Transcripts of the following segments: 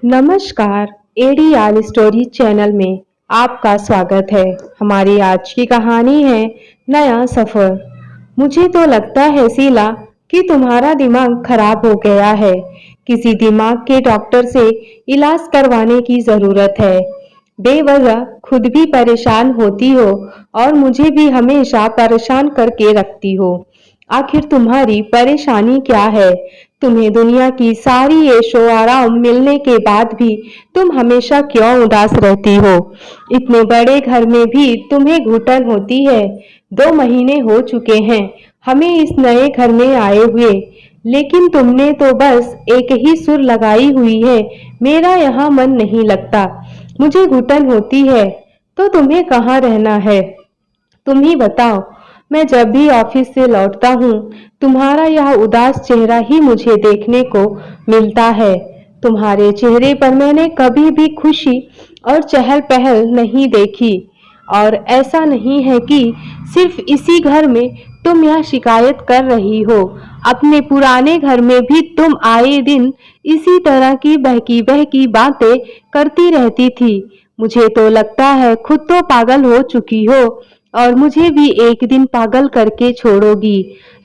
नमस्कार। एडीआल story channel में आपका स्वागत है। हमारी आज की कहानी है नया सफर। मुझे तो लगता है शीला कि तुम्हारा दिमाग खराब हो गया है। किसी दिमाग के डॉक्टर से इलाज करवाने की जरूरत है। बेवजह खुद भी परेशान होती हो और मुझे भी हमेशा परेशान करके रखती हो। आखिर तुम्हारी परेशानी क्या है? तुम्हें दुनिया की सारी ऐशो आराम मिलने के बाद भी तुम हमेशा क्यों उदास रहती हो? इतने बड़े घर में भी तुम्हें घुटन होती है। 2 महीने हो चुके हैं हमें इस नए घर में आए हुए, लेकिन तुमने तो बस एक ही सुर लगाई हुई है, मेरा यहाँ मन नहीं लगता, मुझे घुटन होती है। तो तुम्हें कहाँ रहना है? तुम ही बताओ। मैं जब भी ऑफिस से लौटता हूँ तुम्हारा यह उदास चेहरा ही मुझे देखने को मिलता है। तुम्हारे चेहरे पर मैंने कभी भी खुशी और चहल पहल नहीं देखी। और ऐसा नहीं है कि सिर्फ इसी घर में तुम यह शिकायत कर रही हो, अपने पुराने घर में भी तुम आए दिन इसी तरह की बहकी बहकी बातें करती रहती थी। मुझे तो लगता है खुद तो पागल हो चुकी हो और मुझे भी एक दिन पागल करके छोड़ोगी।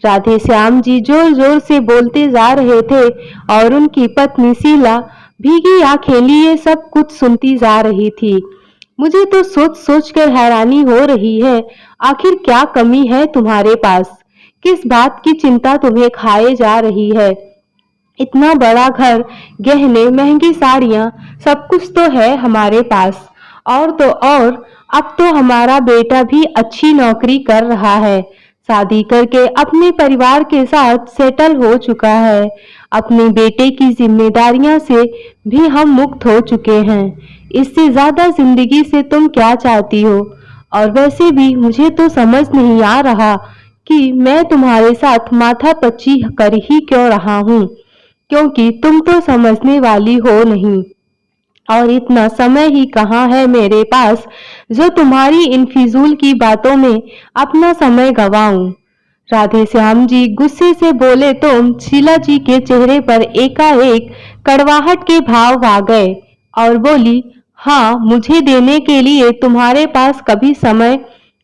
राधे श्याम जी जोर जोर से बोलते जा रहे थे और उनकी पत्नी शीला भीगी आंखें लिए सब कुछ सुनती जा रही थी। मुझे तो सोच सोच कर हैरानी हो रही है, आखिर क्या कमी है तुम्हारे पास? किस बात की चिंता तुम्हें खाए जा रही है? इतना बड़ा घर, गहने, महंगी साड़ियां, सब कुछ तो है हमारे पास। और तो और अब तो हमारा बेटा भी अच्छी नौकरी कर रहा है, शादी करके अपने परिवार के साथ सेटल हो चुका है। अपने बेटे की जिम्मेदारियां से भी हम मुक्त हो चुके हैं। इससे ज्यादा जिंदगी से तुम क्या चाहती हो? और वैसे भी मुझे तो समझ नहीं आ रहा कि मैं तुम्हारे साथ माथापच्ची कर ही क्यों रहा हूँ, क्योंकि तुम तो समझने वाली हो नहीं। और इतना समय ही कहाँ है मेरे पास जो तुम्हारी इन फिजूल की बातों में अपना समय गवाऊं। राधे श्याम जी गुस्से से बोले तो शीला जी के चेहरे पर एकाएक कड़वाहट के भाव आ गए और बोली, हाँ, मुझे देने के लिए तुम्हारे पास कभी समय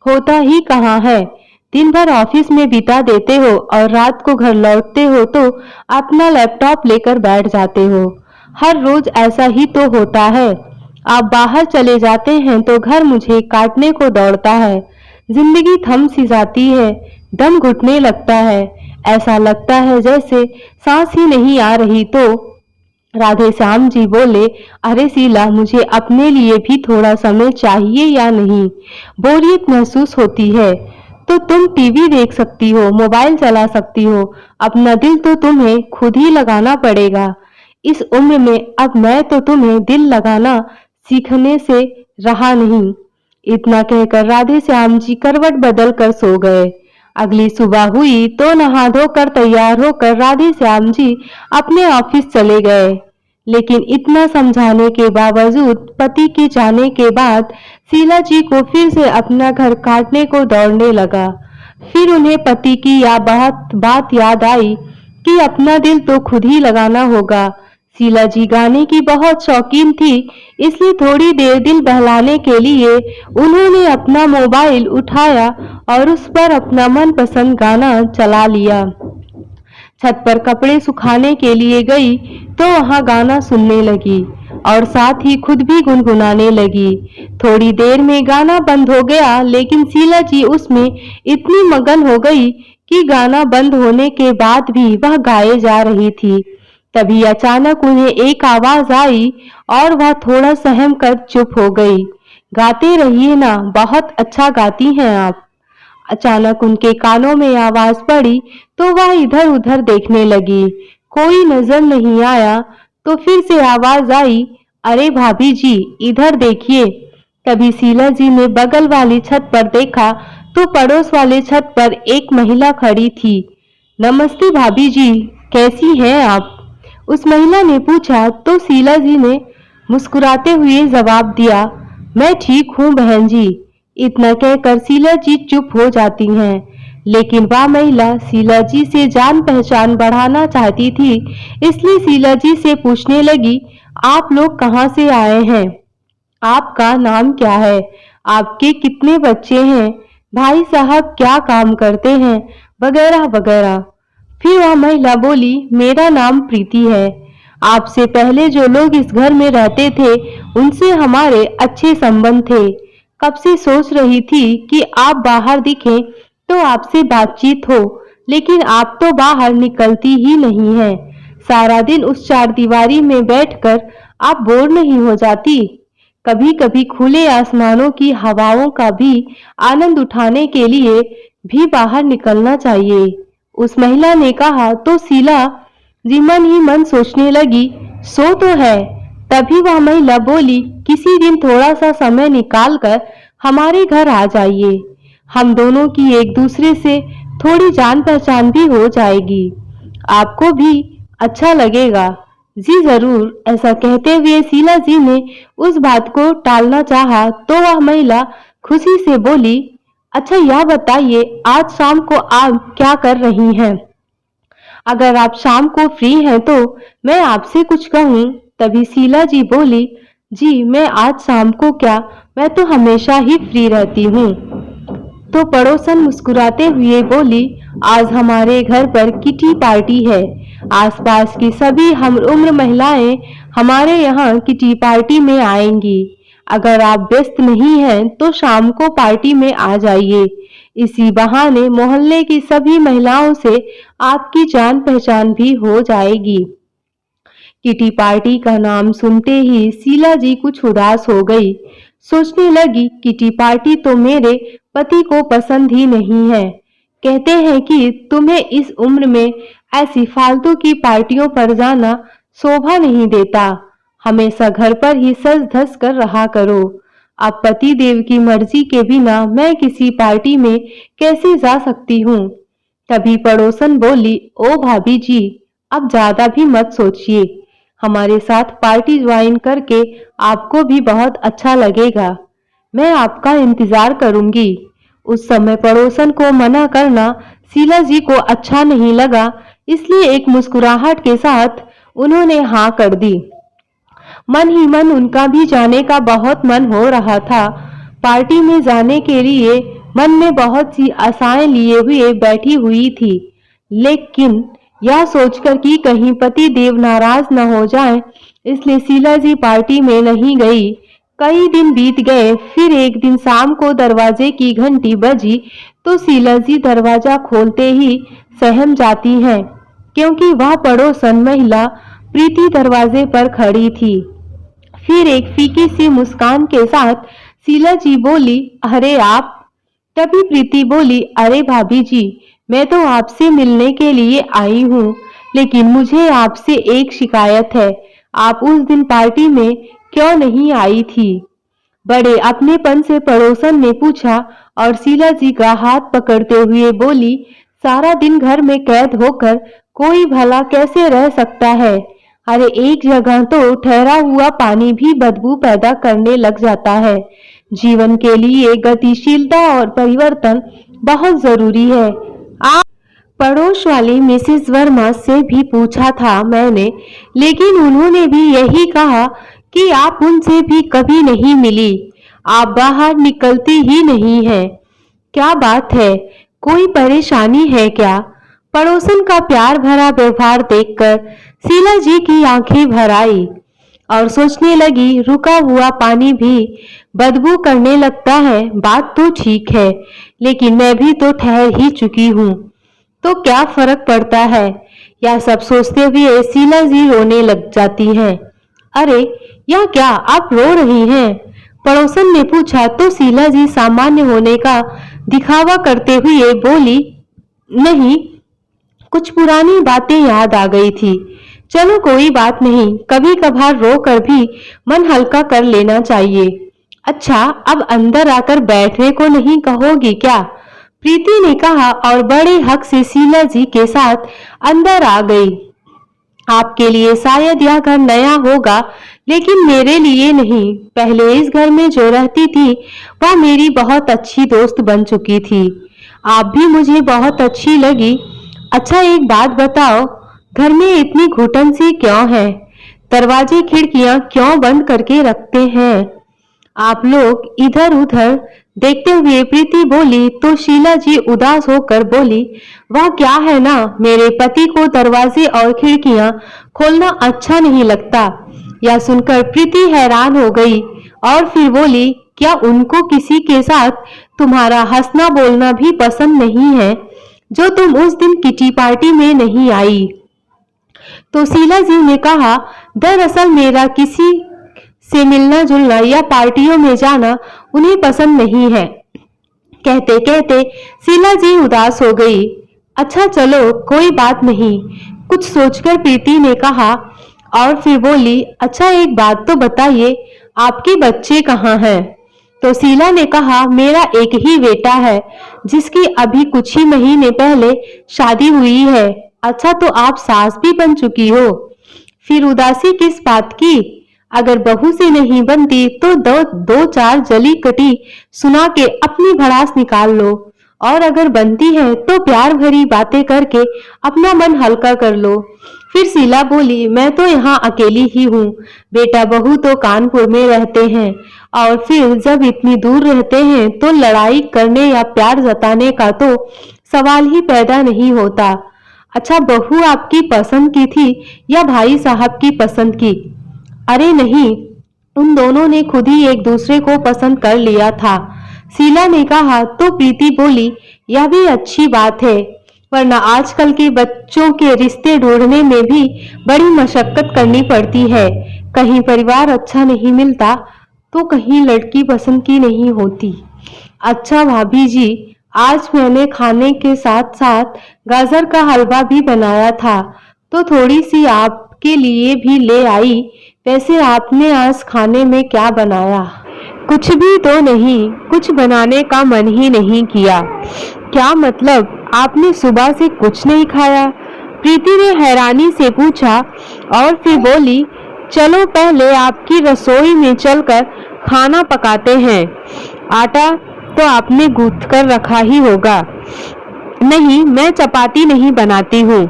होता ही कहाँ है। दिन भर ऑफिस में बिता देते हो और रात को घर लौटते हो तो अपना लैपटॉप लेकर बैठ जाते हो। हर रोज ऐसा ही तो होता है। आप बाहर चले जाते हैं तो घर मुझे काटने को दौड़ता है। जिंदगी थम सी जाती है, दम घुटने लगता है, ऐसा लगता है जैसे सांस ही नहीं आ रही। तो राधे श्याम जी बोले, अरे शीला, मुझे अपने लिए भी थोड़ा समय चाहिए या नहीं? बोरियत महसूस होती है तो तुम टीवी देख सकती हो, मोबाइल चला सकती हो, अपना दिल तो तुम्हें खुद ही लगाना पड़ेगा। इस उम्र में अब मैं तो तुम्हें दिल लगाना सीखने से रहा नहीं। इतना कहकर राधे श्याम जी करवट बदल कर सो गए। अगली सुबह हुई तो नहा धोकर तैयार होकर राधे श्याम जी अपने ऑफिस चले गए। लेकिन इतना समझाने के बावजूद पति के जाने के बाद शीला जी को फिर से अपना घर काटने को दौड़ने लगा। फिर उन्हें पति की यह बात याद आई कि अपना दिल तो खुद ही लगाना होगा। शीला जी गाने की बहुत शौकीन थी, इसलिए थोड़ी देर दिल बहलाने के लिए उन्होंने अपना मोबाइल उठाया और उस पर अपना मनपसंद गाना चला लिया। छत पर कपड़े सुखाने के लिए गई तो वहां गाना सुनने लगी और साथ ही खुद भी गुनगुनाने लगी। थोड़ी देर में गाना बंद हो गया, लेकिन शीला जी उसमें इतनी मगन हो गई कि गाना बंद होने के बाद भी वह गाए जा रही थी। तभी अचानक उन्हें एक आवाज आई और वह थोड़ा सहम कर चुप हो गई। गाते रहिए ना, बहुत अच्छा गाती हैं आप। अचानक उनके कानों में आवाज पड़ी तो वह इधर उधर देखने लगी। कोई नजर नहीं आया तो फिर से आवाज आई, अरे भाभी जी, इधर देखिए। तभी शीला जी ने बगल वाली छत पर देखा तो पड़ोस वाले छत पर एक महिला खड़ी थी। नमस्ते भाभी जी, कैसी हैं आप? उस महिला ने पूछा तो शीला जी ने मुस्कुराते हुए जवाब दिया, मैं ठीक हूँ बहन जी। इतना कहकर शीला जी चुप हो जाती हैं। लेकिन वह महिला शीला जी से जान पहचान बढ़ाना चाहती थी, इसलिए शीला जी से पूछने लगी, आप लोग कहाँ से आए हैं? आपका नाम क्या है? आपके कितने बच्चे हैं? भाई साहब क्या काम करते हैं? वगैरह वगैरह। फिर वह महिला बोली, मेरा नाम प्रीति है। आपसे पहले जो लोग इस घर में रहते थे उनसे हमारे अच्छे संबंध थे। कब से सोच रही थी कि आप बाहर दिखें तो आपसे बातचीत हो, लेकिन आप तो बाहर निकलती ही नहीं हैं। सारा दिन उस चारदीवारी में बैठकर आप बोर नहीं हो जाती? कभी कभी खुले आसमानों की हवाओं का भी आनंद उठाने के लिए भी बाहर निकलना चाहिए। उस महिला ने कहा तो शीला जी मन ही मन सोचने लगी, सो तो है। तभी वह महिला बोली, किसी दिन थोड़ा सा समय निकालकर हमारे घर आ जाइए। हम दोनों की एक दूसरे से थोड़ी जान पहचान भी हो जाएगी। आपको भी अच्छा लगेगा। जी जरूर। ऐसा कहते हुए शीला जी ने उस बात को टालना चाहा तो वह महिला खुशी से बोली, अच्छा यह बताइए आज शाम को आप क्या कर रही हैं? अगर आप शाम को फ्री हैं तो मैं आपसे कुछ कहूँ। तभी शीला जी बोली, जी मैं आज शाम को क्या, मैं तो हमेशा ही फ्री रहती हूँ। तो पड़ोसन मुस्कुराते हुए बोली, आज हमारे घर पर किटी पार्टी है। आसपास की सभी हम उम्र महिलाएं हमारे यहाँ किटी पार्टी में आएंगी। अगर आप व्यस्त नहीं हैं तो शाम को पार्टी में आ जाइए। इसी बहाने मोहल्ले की सभी महिलाओं से आपकी जान पहचान भी हो जाएगी। किटी पार्टी का नाम सुनते ही शीला जी कुछ उदास हो गई। सोचने लगी, किटी पार्टी तो मेरे पति को पसंद ही नहीं है। कहते हैं कि तुम्हें इस उम्र में ऐसी फालतू की पार्टियों पर जाना शोभा नहीं देता। हमेशा घर पर ही सज धज कर रहा करो। अब पति देव की मर्जी के बिना मैं किसी पार्टी में कैसे जा सकती हूँ? तभी पड़ोसन बोली, ओ भाभी जी, अब ज्यादा भी मत सोचिए। हमारे साथ पार्टी ज्वाइन करके आपको भी बहुत अच्छा लगेगा। मैं आपका इंतजार करूंगी। उस समय पड़ोसन को मना करना शीला जी को अच्छा नहीं लगा, इसलिए एक मुस्कुराहट के साथ उन्होंने हाँ कर दी। मन ही मन उनका भी जाने का बहुत मन हो रहा था। पार्टी में जाने के लिए मन में बहुत सी आशाएं लिए हुए बैठी हुई थी, लेकिन यह सोचकर कि कहीं पति देव नाराज न हो जाएं, इसलिए शीला जी पार्टी में नहीं गई। कई दिन बीत गए। फिर एक दिन शाम को दरवाजे की घंटी बजी तो शीला जी दरवाजा खोलते ही सहम जाती हैं, क्योंकि वह पड़ोसन महिला प्रीति दरवाजे पर खड़ी थी। फिर एक फीकी सी मुस्कान के साथ शीला जी बोली, अरे आप? तभी प्रीति बोली, अरे भाभी जी, मैं तो आपसे मिलने के लिए आई हूँ, लेकिन मुझे आपसे एक शिकायत है। आप उस दिन पार्टी में क्यों नहीं आई थी? बड़े अपनेपन से पड़ोसन ने पूछा और शीला जी का हाथ पकड़ते हुए बोली, सारा दिन घर में कैद होकर कोई भला कैसे रह सकता है? अरे एक जगह तो ठहरा हुआ पानी भी बदबू पैदा करने लग जाता है। जीवन के लिए गतिशीलता और परिवर्तन बहुत जरूरी है। आप पड़ोस वाली मिसेस वर्मा से भी पूछा था मैंने, लेकिन उन्होंने भी यही कहा कि आप उनसे भी कभी नहीं मिली। आप बाहर निकलती ही नहीं है। क्या बात है? कोई परेशानी है क्या? पड़ोसन का प्यार भरा व्यवहार देखकर शीला जी की आंखें भर आई और सोचने लगी, रुका हुआ पानी भी बदबू करने लगता है। बात तो ठीक है, लेकिन मैं भी तो ठहर ही चुकी हूँ, तो क्या फर्क पड़ता है? यह सब सोचते हुए शीला जी रोने लग जाती हैं। अरे यह क्या, आप रो रही हैं? पड़ोसन ने पूछा तो शीला जी सामान्य होने का दिखावा करते हुए बोली, नहीं, कुछ पुरानी बातें याद आ गई थी। चलो कोई बात नहीं, कभी कभार रो कर भी मन हल्का कर लेना चाहिए। अच्छा, अब अंदर आकर बैठने को नहीं कहोगी क्या? प्रीति ने कहा और बड़े हक से शीला जी के साथ अंदर आ गई। आपके लिए शायद यह घर नया होगा, लेकिन मेरे लिए नहीं। पहले इस घर में जो रहती थी वह मेरी बहुत अच्छी दोस्त बन चुकी थी। आप भी मुझे बहुत अच्छी लगी। अच्छा एक बात बताओ, घर में इतनी घुटन सी क्यों है? दरवाजे खिड़कियां क्यों बंद करके रखते हैं? आप लोग इधर उधर देखते हुए प्रीति बोली तो शीला जी उदास होकर बोली, वह क्या है ना, मेरे पति को दरवाजे और खिड़कियां खोलना अच्छा नहीं लगता। यह सुनकर प्रीति हैरान हो गई और फिर बोली, क्या उनको किसी के साथ तुम्हारा हंसना बोलना भी पसंद नहीं है, जो तुम उस दिन किटी पार्टी में नहीं आई? तो शीला जी ने कहा, दरअसल मेरा किसी से मिलना जुलना या पार्टियों में जाना उन्हें पसंद नहीं है। कहते कहते शीला जी उदास हो गई। अच्छा चलो कोई बात नहीं, कुछ सोचकर प्रीति ने कहा और फिर बोली, अच्छा एक बात तो बताइए, आपके बच्चे कहाँ हैं? तो शीला ने कहा, मेरा एक ही बेटा है जिसकी अभी कुछ ही महीने पहले शादी हुई है। अच्छा तो आप सास भी बन चुकी हो, फिर उदासी किस बात की? अगर बहू से नहीं बनती तो दो चार जली कटी सुना के अपनी भड़ास निकाल लो, और अगर बनती है तो प्यार भरी बातें करके अपना मन हल्का कर लो। फिर शीला बोली, मैं तो यहाँ अकेली ही हूँ, बेटा बहू तो कानपुर में रहते हैं, और फिर जब इतनी दूर रहते हैं तो लड़ाई करने या प्यार जताने का तो सवाल ही पैदा नहीं होता। अच्छा बहू आपकी पसंद की थी या भाई साहब की पसंद की? अरे नहीं, उन दोनों ने खुद ही एक दूसरे को पसंद कर लिया था, शीला ने कहा। तो प्रीति बोली, यह भी अच्छी बात है, वरना आजकल के बच्चों के रिश्ते ढूंढने में भी बड़ी मशक्कत करनी पड़ती है। कहीं परिवार अच्छा नहीं मिलता तो कहीं लड़की पसंद की नहीं होती। अच्छा भाभी जी, आज मैंने खाने के साथ साथ गाजर का हलवा भी बनाया था, तो थोड़ी सी आपके लिए भी ले आई। वैसे आपने आज खाने में क्या बनाया? कुछ भी तो नहीं, कुछ बनाने का मन ही नहीं किया। क्या मतलब, आपने सुबह से कुछ नहीं खाया? प्रीति ने हैरानी से पूछा और फिर बोली, चलो पहले आपकी रसोई में चलकर खाना पकाते हैं। आटा तो आपने गूंथ कर रखा ही होगा। नहीं, मैं चपाती नहीं बनाती हूँ,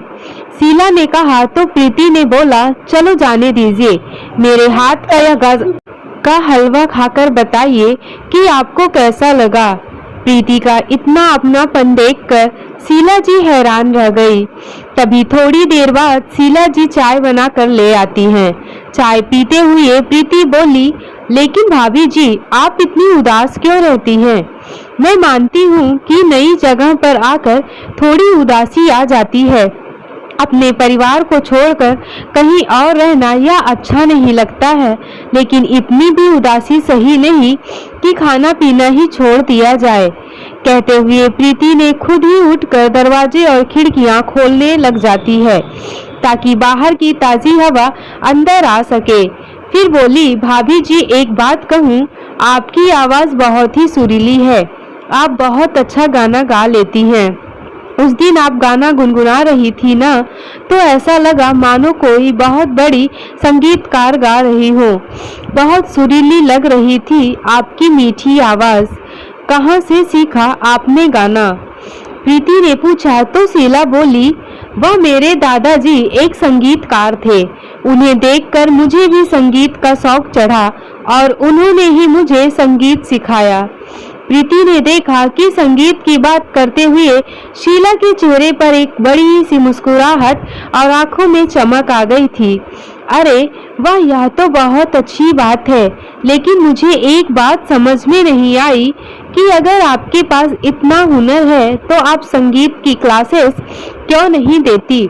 शीला ने कहा। तो प्रीति ने बोला, चलो जाने दीजिए, मेरे हाथ का यह गाजर का हलवा खाकर बताइए कि आपको कैसा लगा। प्रीति का इतना अपनापन देखकर शीला जी हैरान रह गई। तभी थोड़ी देर बाद शीला जी चाय बनाकर ले आती हैं। चाय पीते हुए प्रीति बोली, लेकिन भाभी जी आप इतनी उदास क्यों रहती हैं? मैं मानती हूँ कि नई जगह पर आकर थोड़ी उदासी आ जाती है, अपने परिवार को छोड़कर कहीं और रहना यह अच्छा नहीं लगता है, लेकिन इतनी भी उदासी सही नहीं कि खाना पीना ही छोड़ दिया जाए। कहते हुए प्रीति ने खुद ही उठकर दरवाजे और खिड़कियां खोलने लग जाती है ताकि बाहर की ताजी हवा अंदर आ सके। फिर बोली, भाभी जी एक बात कहूँ, आपकी आवाज बहुत ही सुरीली है, आप बहुत अच्छा गाना गा लेती हैं। उस दिन आप गाना गुनगुना रही थी ना, तो ऐसा लगा मानो कोई बहुत बड़ी संगीतकार गा रही हो। बहुत सुरीली लग रही थी आपकी मीठी आवाज। कहाँ से सीखा आपने गाना? प्रीति ने पूछा। तो शीला बोली, वह मेरे दादाजी एक संगीतकार थे, उन्हें देखकर मुझे भी संगीत का शौक चढ़ा और उन्होंने ही मुझे संगीत सिखाया। प्रीति ने देखा कि संगीत की बात करते हुए शीला के चेहरे पर एक बड़ी सी मुस्कुराहट और आंखों में चमक आ गई थी। अरे वाह, यह तो बहुत अच्छी बात है, लेकिन मुझे एक बात समझ में नहीं आई कि अगर आपके पास इतना हुनर है तो आप संगीत की क्लासेस क्यों नहीं देती?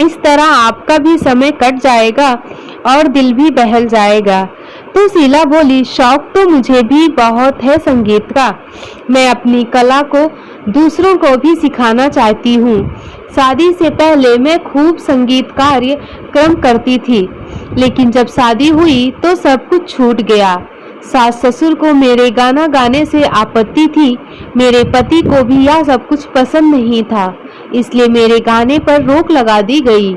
इस तरह आपका भी समय कट जाएगा और दिल भी बहल जाएगा। तो शीला बोली, शौक तो मुझे भी बहुत है संगीत का, मैं अपनी कला को दूसरों को भी सिखाना चाहती हूँ। शादी से पहले मैं खूब संगीत कार्यक्रम करती थी, लेकिन जब शादी हुई तो सब कुछ छूट गया। सास ससुर को मेरे गाना गाने से आपत्ति थी, मेरे पति को भी यह सब कुछ पसंद नहीं था, इसलिए मेरे गाने पर रोक लगा दी गई।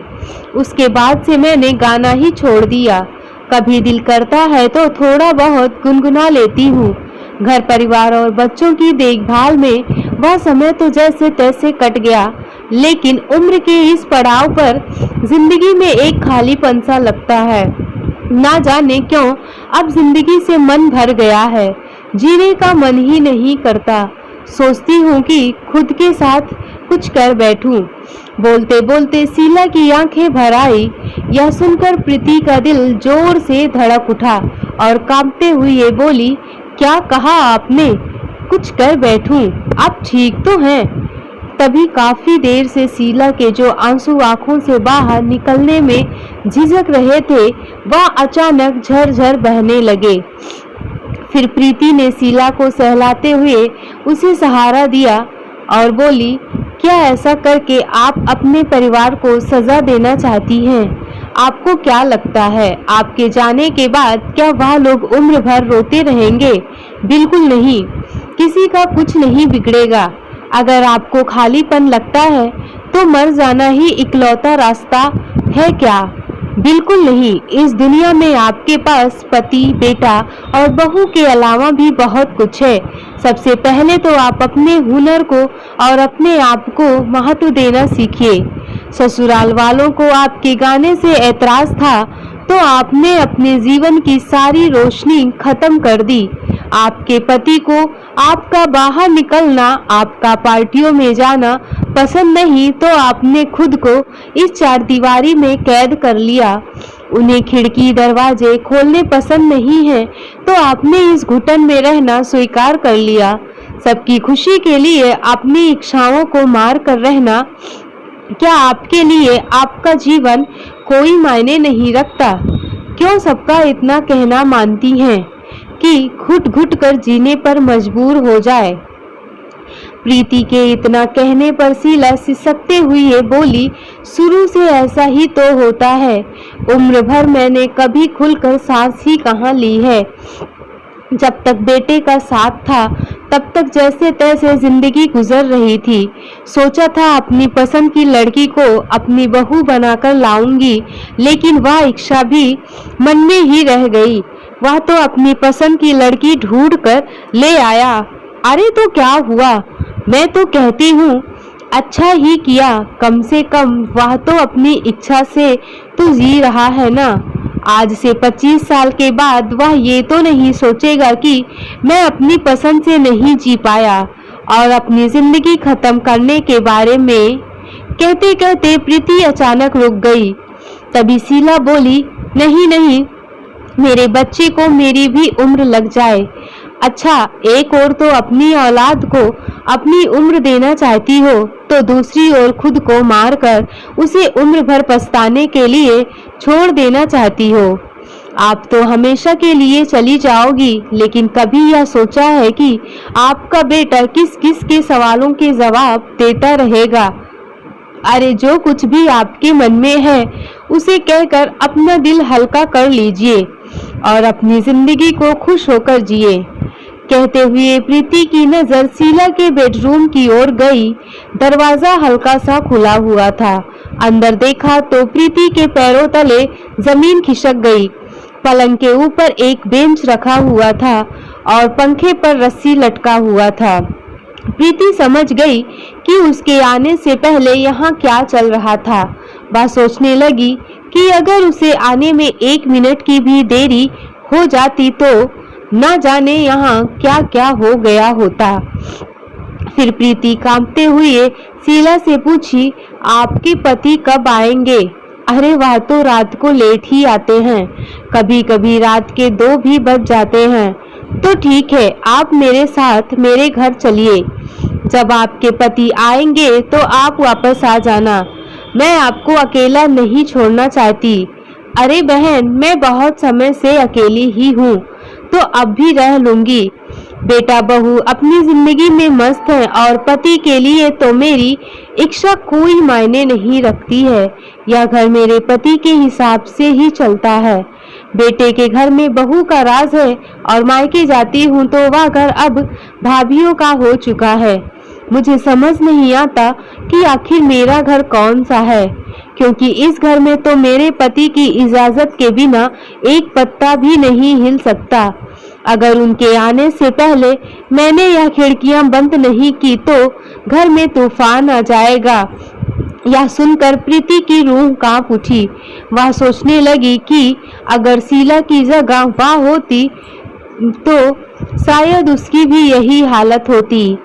उसके बाद से मैंने गाना ही छोड़ दिया। कभी दिल करता है तो थोड़ा बहुत गुनगुना लेती हूँ। घर परिवार और बच्चों की देखभाल में वह समय तो जैसे तैसे कट गया, लेकिन उम्र के इस पड़ाव पर जिंदगी में एक खालीपन सा लगता है। ना जाने क्यों अब जिंदगी से मन भर गया है, जीने का मन ही नहीं करता। सोचती हूँ कि खुद के साथ कुछ कर बैठूं। बोलते बोलते शीला की आंखें भर आई। यह सुनकर प्रीति का दिल जोर से धड़क उठा और कांपते हुए बोली, क्या कहा आपने? कुछ कर बैठूं? आप ठीक तो हैं? तभी काफी देर से शीला के जो आंसू आंखों से बाहर निकलने में झिझक रहे थे, वह अचानक झरझर बहने लगे। फिर प्रीति ने शीला को सहलाते हुए उसे सहारा दिया और बोली, क्या ऐसा करके आप अपने परिवार को सजा देना चाहती हैं? आपको क्या लगता है, आपके जाने के बाद क्या वह लोग उम्र भर रोते रहेंगे? बिल्कुल नहीं, किसी का कुछ नहीं बिगड़ेगा। अगर आपको खालीपन लगता है तो मर जाना ही इकलौता रास्ता है क्या? बिल्कुल नहीं, इस दुनिया में आपके पास पति, बेटा और बहू के अलावा भी बहुत कुछ है। सबसे पहले तो आप अपने हुनर को और अपने आप को महत्व देना सीखिए। ससुराल वालों को आपके गाने से ऐतराज था तो आपने अपने जीवन की सारी रोशनी खत्म कर दी। आपके पति को आपका बाहर निकलना, आपका पार्टियों में जाना पसंद नहीं तो आपने खुद को इस चारदीवारी में कैद कर लिया। उन्हें खिड़की दरवाजे खोलने पसंद नहीं है तो आपने इस घुटन में रहना स्वीकार कर लिया। सबकी खुशी के लिए अपनी इच्छाओं को मार कर रहना, क्या आपके लिए आपका जीवन कोई मायने नहीं रखता? क्यों सबका इतना कहना मानती हैं कि घुट घुट कर जीने पर मजबूर हो जाए? प्रीति के इतना कहने पर शीला सिसकते हुए बोली, शुरू से ऐसा ही तो होता है। उम्र भर मैंने कभी खुलकर सांस ही कहाँ ली है। जब तक बेटे का साथ था तब तक जैसे तैसे जिंदगी गुजर रही थी। सोचा था अपनी पसंद की लड़की को अपनी बहू बनाकर लाऊंगी, लेकिन वह इच्छा भी मन में ही रह गई। वह तो अपनी पसंद की लड़की ढूंढ कर ले आया। अरे तो क्या हुआ? मैं तो कहती हूँ अच्छा ही किया, कम से कम वह तो अपनी इच्छा से तो जी रहा है ना। आज से 25 साल के बाद वह ये तो नहीं सोचेगा कि मैं अपनी पसंद से नहीं जी पाया और अपनी जिंदगी खत्म करने के बारे में। कहते कहते प्रीति अचानक रुक गई। तभी शीला बोली, नहीं नहीं, मेरे बच्चे को मेरी भी उम्र लग जाए। अच्छा, एक ओर तो अपनी औलाद को अपनी उम्र देना चाहती हो तो दूसरी ओर खुद को मारकर उसे उम्र भर पछताने के लिए छोड़ देना चाहती हो। आप तो हमेशा के लिए चली जाओगी, लेकिन कभी यह सोचा है कि आपका बेटा किस किस के सवालों के जवाब देता रहेगा? अरे जो कुछ भी आपके मन में है उसे कहकर अपना दिल हल्का कर लीजिए और अपनी जिंदगी को खुश होकर जिए। कहते हुए प्रीति की नजर शीला के बेडरूम की ओर गई। दरवाजा हल्का सा खुला हुआ था। अंदर देखा तो प्रीति के पैरों तले जमीन खिसक गई। पलंग के ऊपर एक बेंच रखा हुआ था और पंखे पर रस्सी लटका हुआ था। प्रीति समझ गई कि उसके आने से पहले यहाँ क्या चल रहा था। वह सोचने लगी कि अगर उसे आने में 1 मिनट की भी देरी हो जाती तो न जाने यहाँ क्या क्या हो गया होता। फिर प्रीति कांपते हुए शीला से पूछी, आपके पति कब आएंगे? अरे वह तो रात को लेट ही आते हैं, कभी कभी रात के 2 भी बज जाते हैं। तो ठीक है, आप मेरे साथ मेरे घर चलिए। जब आपके पति आएंगे तो आप वापस आ जाना। मैं आपको अकेला नहीं छोड़ना चाहती। अरे बहन, मैं बहुत समय से अकेली ही हूँ तो अब भी रह लूंगी। बेटा बहू अपनी जिंदगी में मस्त है और पति के लिए तो मेरी इच्छा कोई मायने नहीं रखती है। यह घर मेरे पति के हिसाब से ही चलता है। बेटे के घर में बहू का राज है और मायके जाती हूँ तो वह घर अब भाभीियों का हो चुका है। मुझे समझ नहीं आता कि आखिर मेरा घर कौन सा है, क्योंकि इस घर में तो मेरे पति की इजाजत के बिना एक पत्ता भी नहीं हिल सकता। अगर उनके आने से पहले मैंने यह खिड़कियां बंद नहीं की तो घर में तूफान आ जाएगा। यह सुनकर प्रीति की रूह कांप उठी। वह सोचने लगी कि अगर शीला की जगह वह होती तो शायद उसकी भी यही हालत होती।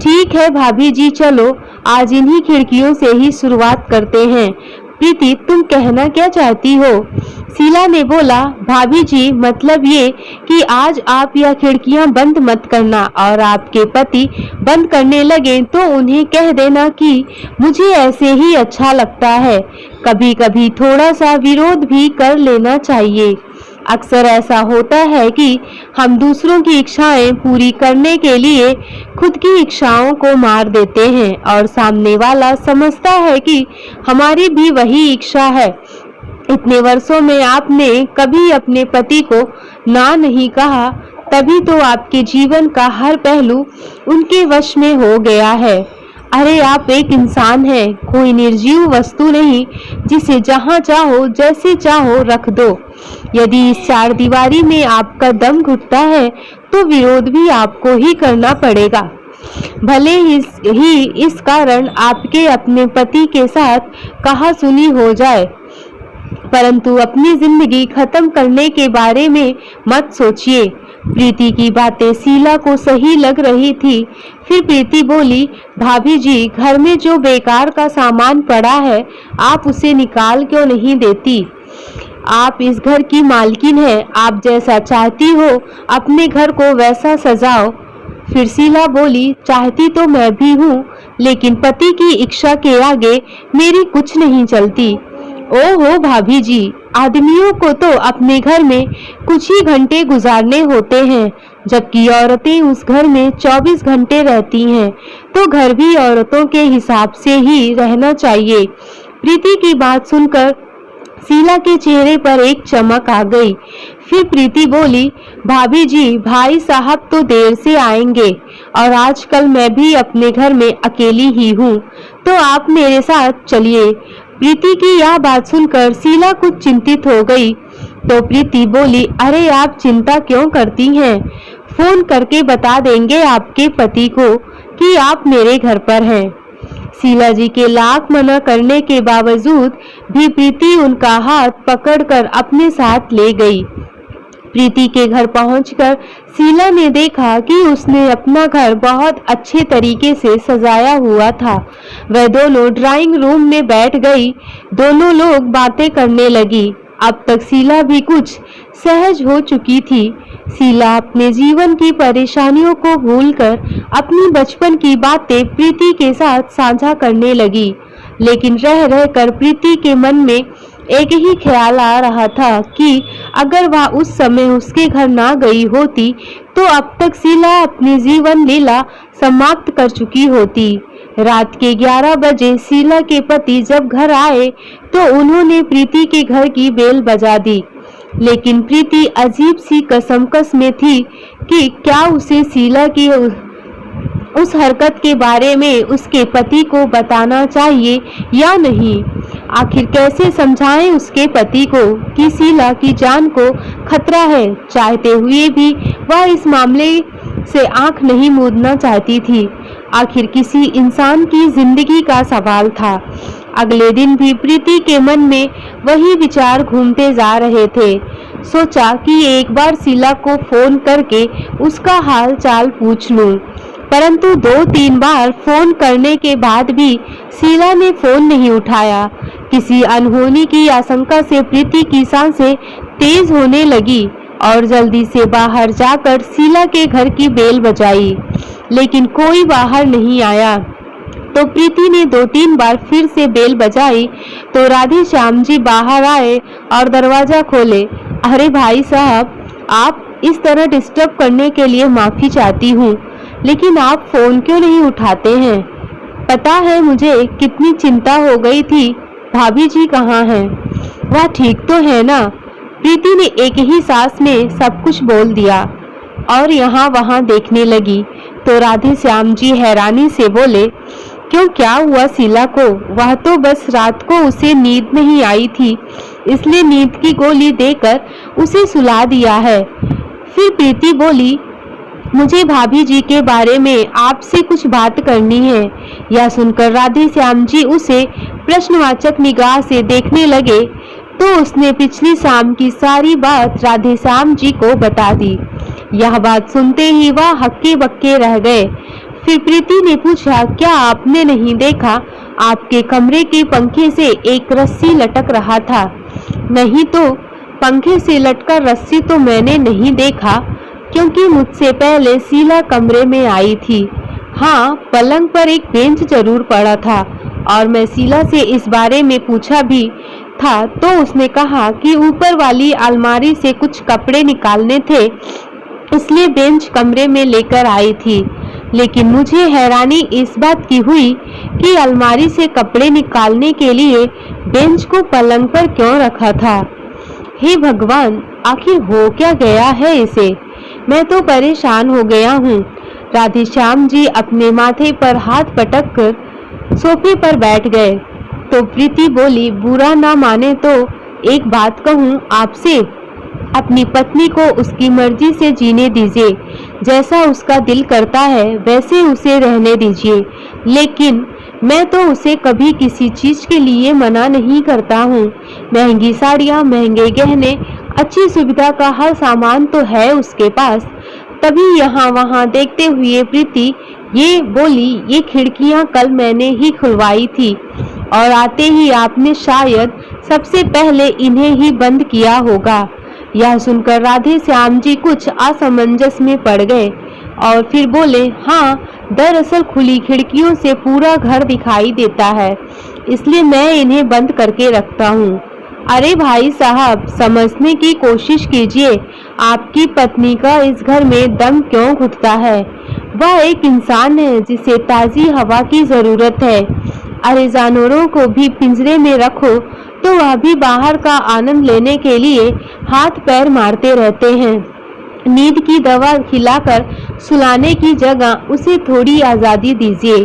ठीक है भाभी जी, चलो आज इन्हीं खिड़कियों से ही शुरुआत करते हैं। प्रीति, तुम कहना क्या चाहती हो? शीला ने बोला, भाभी जी, मतलब ये कि आज आप यह खिड़कियां बंद मत करना और आपके पति बंद करने लगे तो उन्हें कह देना कि मुझे ऐसे ही अच्छा लगता है। कभी कभी थोड़ा सा विरोध भी कर लेना चाहिए। अक्सर ऐसा होता है कि हम दूसरों की इच्छाएं पूरी करने के लिए खुद की इच्छाओं को मार देते हैं और सामने वाला समझता है कि हमारी भी वही इच्छा है। इतने वर्षों में आपने कभी अपने पति को ना नहीं कहा, तभी तो आपके जीवन का हर पहलू उनके वश में हो गया है। अरे आप एक इंसान हैं, कोई निर्जीव वस्तु नहीं जिसे जहां चाहो जैसे चाहो रख दो। यदि इस चार दीवारी में आपका दम घुटता है तो विरोध भी आपको ही करना पड़ेगा। भले ही इस कारण आपके अपने पति के साथ कहा सुनी हो जाए, परंतु अपनी जिंदगी खत्म करने के बारे में मत सोचिए। प्रीति की बातें शीला को सही लग रही थी। फिर प्रीति बोली, भाभी जी, घर में जो बेकार का सामान पड़ा है आप उसे निकाल क्यों नहीं देती? आप इस घर की मालकिन हैं, आप जैसा चाहती हो अपने घर को वैसा सजाओ। फिर शीला बोली, चाहती तो मैं भी हूँ, लेकिन पति की इच्छा के आगे मेरी कुछ नहीं चलती। ओहो भाभी जी, आदमियों को तो अपने घर में कुछ ही घंटे गुजारने होते हैं, जबकि औरतें उस घर में 24 घंटे रहती हैं, तो घर भी औरतों के हिसाब से ही रहना चाहिए। प्रीति की बात सुनकर शीला के चेहरे पर एक चमक आ गई। फिर प्रीति बोली, भाभी जी, भाई साहब तो देर से आएंगे और आजकल मैं भी अपने घर में अकेली ही हूँ, तो आप मेरे साथ चलिए। प्रीति की यह बात सुनकर शीला कुछ चिंतित हो गई, तो प्रीति बोली, अरे आप चिंता क्यों करती हैं? फोन करके बता देंगे आपके पति को कि आप मेरे घर पर हैं। शीला जी के लाख मना करने के बावजूद भी प्रीति उनका हाथ पकड़कर अपने साथ ले गई। प्रीति के घर पहुंचकर शीला ने देखा कि उसने अपना घर बहुत अच्छे तरीके से सजाया हुआ था। वह दोनों ड्राइंग रूम में बैठ गई। दोनों लोग बातें करने लगी। अब तक शीला भी कुछ सहज हो चुकी थी। शीला अपने जीवन की परेशानियों को भूलकर अपनी बचपन की बातें प्रीति के साथ साझा करने लगी, लेकिन रह रहकर प्रीति के मन में एक ही ख्याल आ रहा था कि अगर वह उस समय उसके घर ना गई होती तो अब तक शीला अपनी जीवन लीला समाप्त कर चुकी होती। रात के 11 बजे शीला के पति जब घर आए तो उन्होंने प्रीति के घर की बेल बजा दी, लेकिन प्रीति अजीब सी कसमकस में थी कि क्या उसे शीला की उस हरकत के बारे में उसके पति को बताना चाहिए या नहीं। आखिर कैसे समझाएं उसके पति को कि शीला की जान को खतरा है। चाहते हुए भी वह इस मामले से आंख नहीं मूंदना चाहती थी। आखिर किसी इंसान की जिंदगी का सवाल था। अगले दिन भी प्रीति के मन में वही विचार घूमते जा रहे थे। सोचा कि एक बार शीला को फोन करके उसका हाल चाल पूछ लूं, परंतु 2-3 बार फोन करने के बाद भी शीला ने फोन नहीं उठाया। किसी अनहोनी की आशंका से प्रीति की सांसें तेज होने लगी और जल्दी से बाहर जाकर शीला के घर की बेल बजाई, लेकिन कोई बाहर नहीं आया। तो प्रीति ने 2-3 बार फिर से बेल बजाई तो राधे श्याम जी बाहर आए और दरवाजा खोले। अरे भाई साहब, आप इस तरह डिस्टर्ब करने के लिए माफी चाहती हूँ, लेकिन आप फोन क्यों नहीं उठाते हैं? पता है मुझे कितनी चिंता हो गई थी। भाभी जी कहाँ हैं? वह ठीक तो है ना? प्रीति ने एक ही सांस में सब कुछ बोल दिया और यहाँ वहाँ देखने लगी। तो राधे श्याम जी हैरानी से बोले, क्यों, क्या हुआ शीला को? वह तो बस रात को उसे नींद नहीं आई थी, इसलिए नींद की गोली देकर उसे सुला दिया है। फिर प्रीति बोली, मुझे भाभी जी के बारे में आपसे कुछ बात करनी है। यह सुनकर राधे श्याम जी उसे प्रश्नवाचक निगाह से देखने लगे तो उसने पिछली शाम की सारी बात राधे श्याम जी को बता दी। यह बात सुनते ही वह हक्के बक्के रह गए। फिर प्रीति ने पूछा, क्या आपने नहीं देखा? आपके कमरे के पंखे से एक रस्सी लटक रहा था। नहीं तो, पंखे से लटका रस्सी तो मैंने नहीं देखा, क्योंकि मुझसे पहले शीला कमरे में आई थी। हाँ, पलंग पर एक बेंच जरूर पड़ा था और मैं शीला से इस बारे में पूछा भी था तो उसने कहा कि ऊपर वाली अलमारी से कुछ कपड़े निकालने थे, इसलिए बेंच कमरे में लेकर आई थी। लेकिन मुझे हैरानी इस बात की हुई कि अलमारी से कपड़े निकालने के लिए बेंच को पलंग पर क्यों रखा था। हे भगवान, आखिर हो क्या गया है इसे? मैं तो परेशान हो गया हूँ। राधे श्याम जी अपने माथे पर हाथ पटक कर सोफे पर बैठ गए तो प्रीति बोली, बुरा ना माने तो एक बात कहूँ आपसे, अपनी पत्नी को उसकी मर्जी से जीने दीजिए। जैसा उसका दिल करता है वैसे उसे रहने दीजिए। लेकिन मैं तो उसे कभी किसी चीज के लिए मना नहीं करता हूँ। महंगी साड़ियाँ, महंगे गहने, अच्छी सुविधा का हर सामान तो है उसके पास। तभी यहाँ वहाँ देखते हुए प्रीति ये बोली, ये खिड़कियाँ कल मैंने ही खुलवाई थी और आते ही आपने शायद सबसे पहले इन्हें ही बंद किया होगा। यह सुनकर राधे श्याम जी कुछ असमंजस में पड़ गए और फिर बोले, हाँ, दरअसल खुली खिड़कियों से पूरा घर दिखाई देता है, इसलिए मैं इन्हें बंद करके रखता हूँ। अरे भाई साहब, समझने की कोशिश कीजिए, आपकी पत्नी का इस घर में दम क्यों घुटता है? वह एक इंसान है जिसे ताज़ी हवा की जरूरत है। अरे जानवरों को भी पिंजरे में रखो तो वह भी बाहर का आनंद लेने के लिए हाथ पैर मारते रहते हैं। नींद की दवा खिलाकर सुलाने की जगह उसे थोड़ी आज़ादी दीजिए।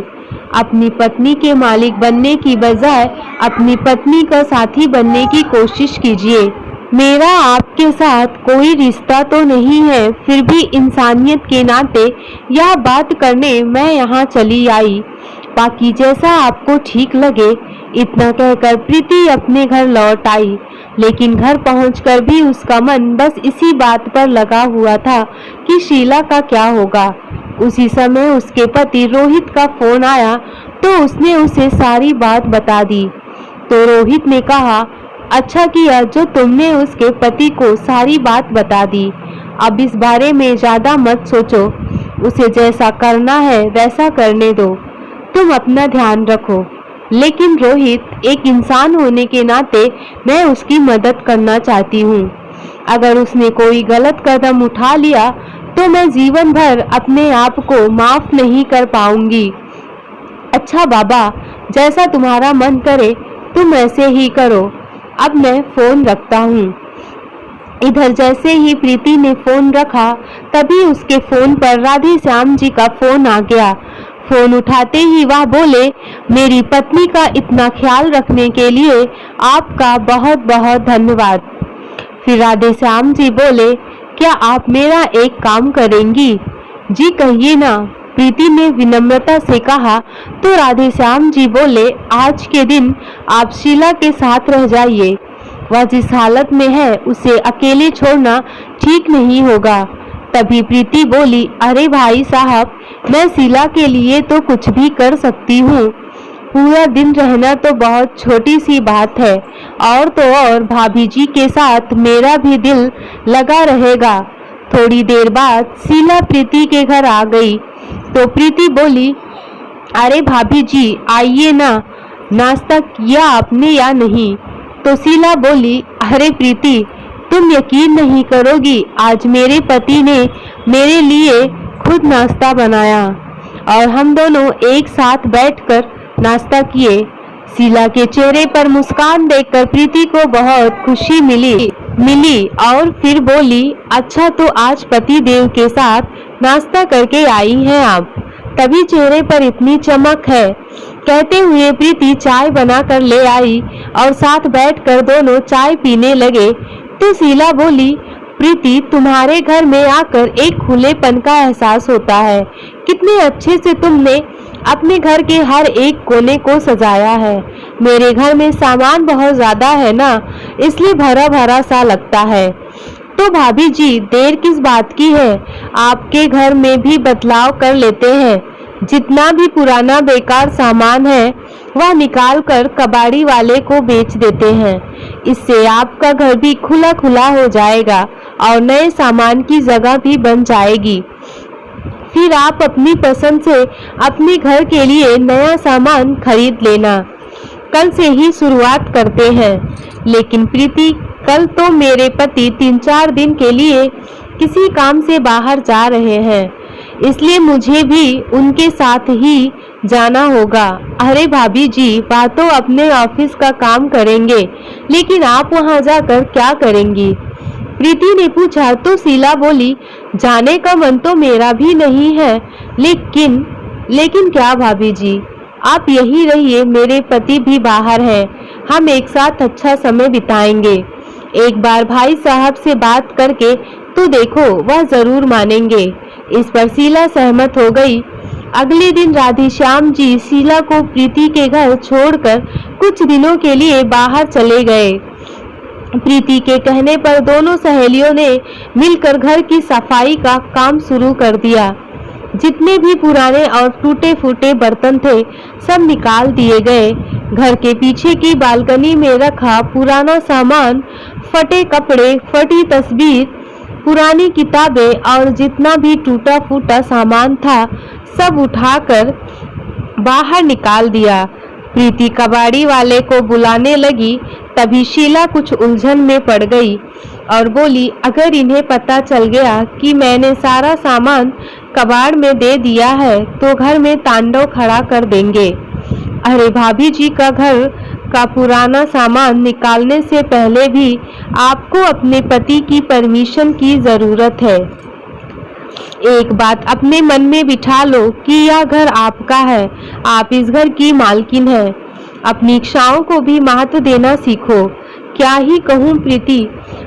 अपनी पत्नी के मालिक बनने की बजाय अपनी पत्नी का साथी बनने की कोशिश कीजिए। मेरा आपके साथ कोई रिश्ता तो नहीं है, फिर भी इंसानियत के नाते यह बात करने मैं यहाँ चली आई। बाकी जैसा आपको ठीक लगे। इतना कहकर प्रीति अपने घर लौट आई, लेकिन घर पहुंचकर भी उसका मन बस इसी बात पर लगा हुआ था कि शीला का क्या होगा। उसी समय उसके पति रोहित का फोन आया तो उसने उसे सारी बात बता दी। तो रोहित ने कहा, अच्छा किया जो तुमने उसके पति को सारी बात बता दी। अब इस बारे में ज्यादा मत सोचो, उसे जैसा करना है वैसा करने दो, तुम अपना ध्यान रखो। लेकिन रोहित, एक इंसान होने के नाते मैं उसकी मदद करना चाहती हूँ। अगर उसने कोई गलत कदम उठा लिया तो मैं जीवन भर अपने आप को माफ नहीं कर पाऊंगी। अच्छा बाबा, जैसा तुम्हारा मन करे तुम ऐसे ही करो। अब मैं फोन रखता हूँ। इधर जैसे ही प्रीति ने फोन रखा तभी उसके फोन पर राधे श्याम जी का फोन आ गया। फोन उठाते ही वह बोले, मेरी पत्नी का इतना ख्याल रखने के लिए आपका बहुत बहुत धन्यवाद। फिर राधे श्याम जी बोले, क्या आप मेरा एक काम करेंगी? जी कहिए ना, प्रीति ने विनम्रता से कहा। तो राधे श्याम जी बोले, आज के दिन आप शीला के साथ रह जाइए। वह जिस हालत में है उसे अकेले छोड़ना ठीक नहीं होगा। तभी प्रीति बोली, अरे भाई साहब, मैं शीला के लिए तो कुछ भी कर सकती हूँ। पूरा दिन रहना तो बहुत छोटी सी बात है, और तो और भाभी जी के साथ मेरा भी दिल लगा रहेगा। थोड़ी देर बाद शीला प्रीति के घर आ गई तो प्रीति बोली, अरे भाभी जी आइए ना, नाश्ता किया आपने या नहीं? तो शीला बोली, अरे प्रीति, तुम यकीन नहीं करोगी, आज मेरे पति ने मेरे लिए खुद नाश्ता बनाया और हम दोनों एक साथ बैठकर नाश्ता किए। शीला के चेहरे पर मुस्कान देखकर प्रीति को बहुत खुशी मिली और फिर बोली, अच्छा तो आज पति देव के साथ नाश्ता करके आई हैं आप, तभी चेहरे पर इतनी चमक है। कहते हुए प्रीति चाय बनाकर ले आई और साथ बैठकर दोनों चाय पीने लगे। तो शीला बोली, प्रीति, तुम्हारे घर में आकर एक खुलेपन का एहसास होता है। कितने अच्छे से तुमने अपने घर के हर एक कोने को सजाया है। मेरे घर में सामान बहुत ज्यादा है ना, इसलिए भरा भरा सा लगता है। तो भाभी जी, देर किस बात की है, आपके घर में भी बदलाव कर लेते हैं। जितना भी पुराना बेकार सामान है वह निकाल कर कबाड़ी वाले को बेच देते हैं। इससे आपका घर भी खुला खुला हो जाएगा और नए सामान की जगह भी बन जाएगी। फिर आप अपनी पसंद से अपने घर के लिए नया सामान खरीद लेना। कल से ही शुरुआत करते हैं। लेकिन प्रीति, कल तो मेरे पति 3-4 दिन के लिए किसी काम से बाहर जा रहे हैं, इसलिए मुझे भी उनके साथ ही जाना होगा। अरे भाभी जी, वह तो अपने ऑफिस का काम करेंगे, लेकिन आप वहां जाकर क्या करेंगी? प्रीति ने पूछा तो शीला बोली, जाने का मन तो मेरा भी नहीं है, लेकिन क्या भाभी जी, आप यही रहिए, मेरे पति भी बाहर हैं, हम एक साथ अच्छा समय बिताएंगे। एक बार भाई साहब से बात करके तो देखो, वह जरूर मानेंगे। इस पर शीला सहमत हो गई। अगले दिन राधेश्याम जी शीला को प्रीति के घर छोड़कर कुछ दिनों के लिए बाहर चले गए। प्रीति के कहने पर दोनों सहेलियों ने मिलकर घर की सफाई का काम शुरू कर दिया। जितने भी पुराने और टूटे फूटे बर्तन थे सब निकाल दिए गए। घर के पीछे की बालकनी में रखा पुराना सामान, फटे कपड़े, फटी तस्वीर, पुरानी किताबें और जितना भी टूटा फूटा सामान था सब उठाकर बाहर निकाल दिया। प्रीति कबाड़ी वाले को बुलाने लगी, तभी शीला कुछ उलझन में पड़ गई और बोली, अगर इन्हें पता चल गया कि मैंने सारा सामान कबाड़ में दे दिया है तो घर में तांडव खड़ा कर देंगे। अरे भाभी जी, का घर का पुराना सामान निकालने से पहले भी आपको अपने पति की परमिशन की जरूरत है। एक बात अपने मन में बिठा लो कि यह घर आपका है, आप इस घर की मालकिन है। अपनी इच्छाओं को भी महत्व देना सीखो। क्या ही कहूँ प्रीति,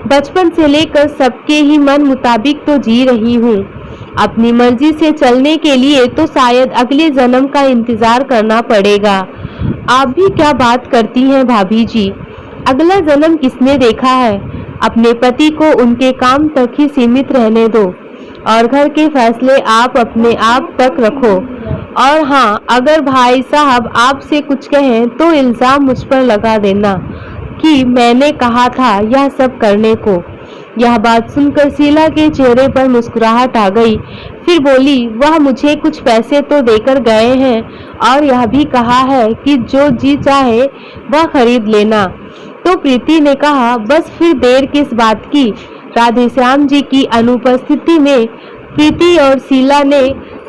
बचपन से लेकर सबके ही मन मुताबिक तो जी रही हूँ। अपनी मर्जी से चलने के लिए तो शायद अगले जन्म का इंतजार करना पड़ेगा। आप भी क्या बात करती हैं भाभी जी, अगला जन्म किसने देखा है? अपने पति को उनके काम तक ही सीमित रहने दो और घर के फैसले आप अपने आप तक रखो। और हाँ, अगर भाई साहब आपसे कुछ कहें तो इल्जाम मुझ पर लगा देना कि मैंने कहा था यह सब करने को। यह बात सुनकर शीला के चेहरे पर मुस्कुराहट आ गई। फिर बोली, वह मुझे कुछ पैसे तो देकर गए हैं और यह भी कहा है कि जो जी चाहे वह खरीद लेना। तो प्रीति ने कहा, बस फिर देर किस बात की। राधेश्याम जी की अनुपस्थिति में प्रीति और शीला ने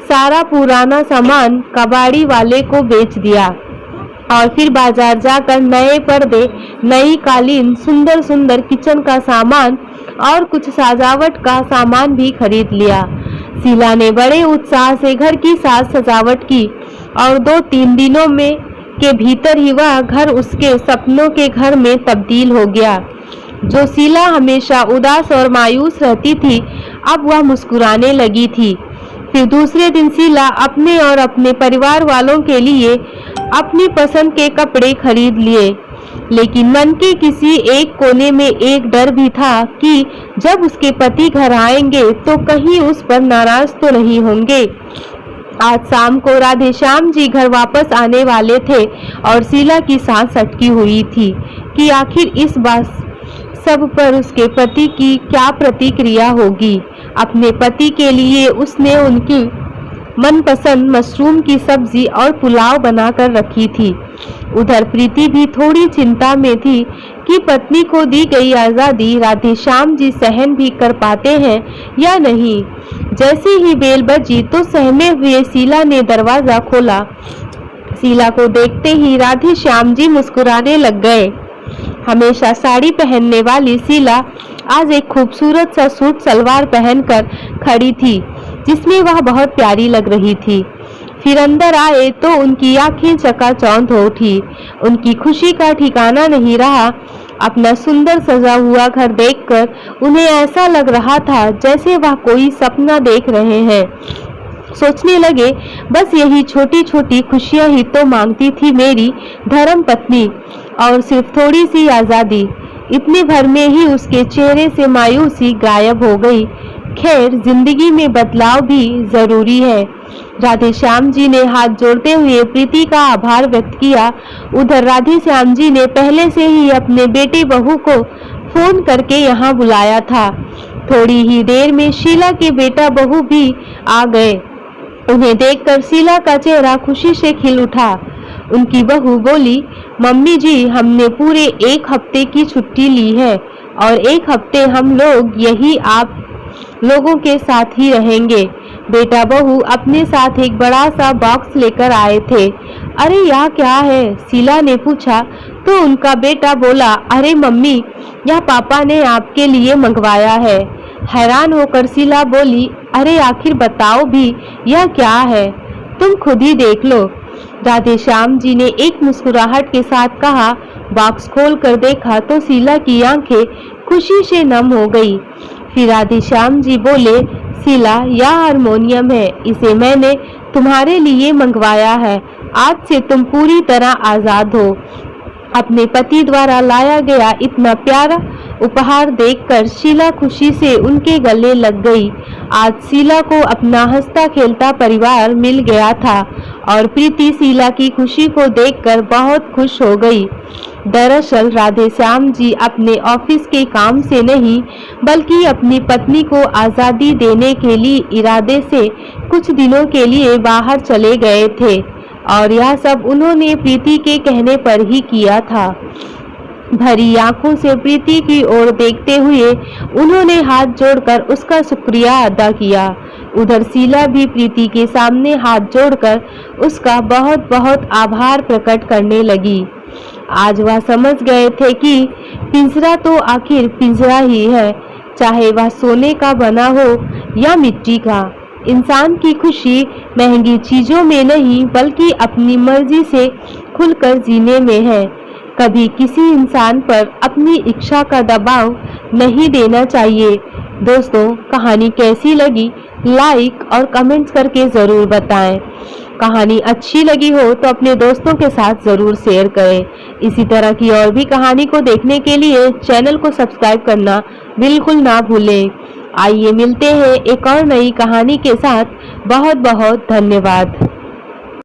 सारा पुराना सामान कबाड़ी वाले को बेच दिया और फिर बाजार जाकर नए पर्दे, नई कालीन, सुंदर सुंदर किचन का सामान और कुछ सजावट का सामान भी खरीद लिया। शीला ने बड़े उत्साह से घर की साज सजावट की और 2-3 दिनों में के भीतर ही वह घर उसके सपनों के घर में तब्दील हो गया। जो शीला हमेशा उदास और मायूस रहती थी, अब वह मुस्कुराने लगी थी। फिर दूसरे दिन शीला अपने और अपने परिवार वालों के लिए अपनी पसंद के कपड़े खरीद लिए, लेकिन मन के किसी एक कोने में एक डर भी था कि जब उसके पति घर आएंगे तो कहीं उस पर नाराज तो नहीं होंगे। आज शाम को राधेश्याम जी घर वापस आने वाले थे और शीला की सांस अटकी हुई थी कि आखिर इस बात सब पर उसके पति की क्या प्रतिक्रिया होगी। अपने पति के लिए उसने उनकी मनपसंद मशरूम की सब्जी और पुलाव बनाकर रखी थी। उधर प्रीति भी थोड़ी चिंता में थी कि पत्नी को दी गई आज़ादी राधेश्याम जी सहन भी कर पाते हैं या नहीं। जैसे ही बेल बजी तो सहमे हुए शीला ने दरवाजा खोला। शीला को देखते ही राधेश्याम जी मुस्कुराने लग गए। हमेशा साड़ी पहनने वाली शीला आज एक खूबसूरत सा सूट सलवार पहनकर खड़ी थी, जिसमें वह बहुत प्यारी लग रही थी। फिर अंदर आए तो उनकी आंखें चकाचौंध हो उठी। उनकी खुशी का ठिकाना नहीं रहा। अपना सुंदर सजा हुआ घर देखकर उन्हें ऐसा लग रहा था जैसे वह कोई सपना देख रहे हैं। सोचने लगे, बस यही छोटी छोटी खुशियां ही तो मांगती थी मेरी धर्म पत्नी, और सिर्फ थोड़ी सी आजादी। इतने भर में ही उसके चेहरे से मायूसी गायब हो गई। खैर, जिंदगी में बदलाव भी जरूरी है। राधे श्याम जी ने हाथ जोड़ते हुए प्रीति का आभार व्यक्त किया। उधर राधे श्याम जी ने पहले से ही अपने बेटे बहू को फोन करके यहाँ बुलाया था। थोड़ी ही देर में शीला के बेटा बहू भी आ गए। उन्हें देखकर शीला का चेहरा खुशी से खिल उठा। उनकी बहू बोली, मम्मी जी, हमने पूरे 1 हफ्ते की छुट्टी ली है और 1 हफ्ते हम लोग यही आप लोगों के साथ ही रहेंगे। बेटा बहू अपने साथ एक बड़ा सा बॉक्स लेकर आए थे। अरे यह क्या है? शीला ने पूछा तो उनका बेटा बोला, अरे मम्मी, यह पापा ने आपके लिए मंगवाया है। हैरान होकर शीला बोली, अरे आखिर बताओ भी यह क्या है? तुम खुद ही देख लो। राधे श्याम जी ने एक मुस्कुराहट के साथ कहा। बॉक्स खोल कर देखा तो शीला की आंखें खुशी से नम हो गई। फिर राधे श्याम जी बोले, शीला, यह हारमोनियम है, इसे मैंने तुम्हारे लिए मंगवाया है। आज से तुम पूरी तरह आजाद हो। अपने पति द्वारा लाया गया इतना प्यारा उपहार देखकर शीला खुशी से उनके गले लग गई। आज शीला को अपना हंसता खेलता परिवार मिल गया था और प्रीति शीला की खुशी को देखकर बहुत खुश हो गई। दरअसल राधे श्याम जी अपने ऑफिस के काम से नहीं, बल्कि अपनी पत्नी को आज़ादी देने के लिए इरादे से कुछ दिनों के लिए बाहर चले गए थे, और यह सब उन्होंने प्रीति के कहने पर ही किया था। भरी आंखों से प्रीति की ओर देखते हुए उन्होंने हाथ जोड़कर उसका शुक्रिया अदा किया। उधर शीला भी प्रीति के सामने हाथ जोड़कर उसका बहुत बहुत आभार प्रकट करने लगी। आज वह समझ गए थे कि पिंजरा तो आखिर पिंजरा ही है, चाहे वह सोने का बना हो या मिट्टी का। इंसान की खुशी महंगी चीजों में नहीं, बल्कि अपनी मर्जी से खुलकर जीने में है। कभी किसी इंसान पर अपनी इच्छा का दबाव नहीं देना चाहिए। दोस्तों, कहानी कैसी लगी लाइक और कमेंट्स करके ज़रूर बताएं। कहानी अच्छी लगी हो तो अपने दोस्तों के साथ ज़रूर शेयर करें। इसी तरह की और भी कहानी को देखने के लिए चैनल को सब्सक्राइब करना बिल्कुल ना भूलें। आइए मिलते हैं एक और नई कहानी के साथ। बहुत बहुत धन्यवाद।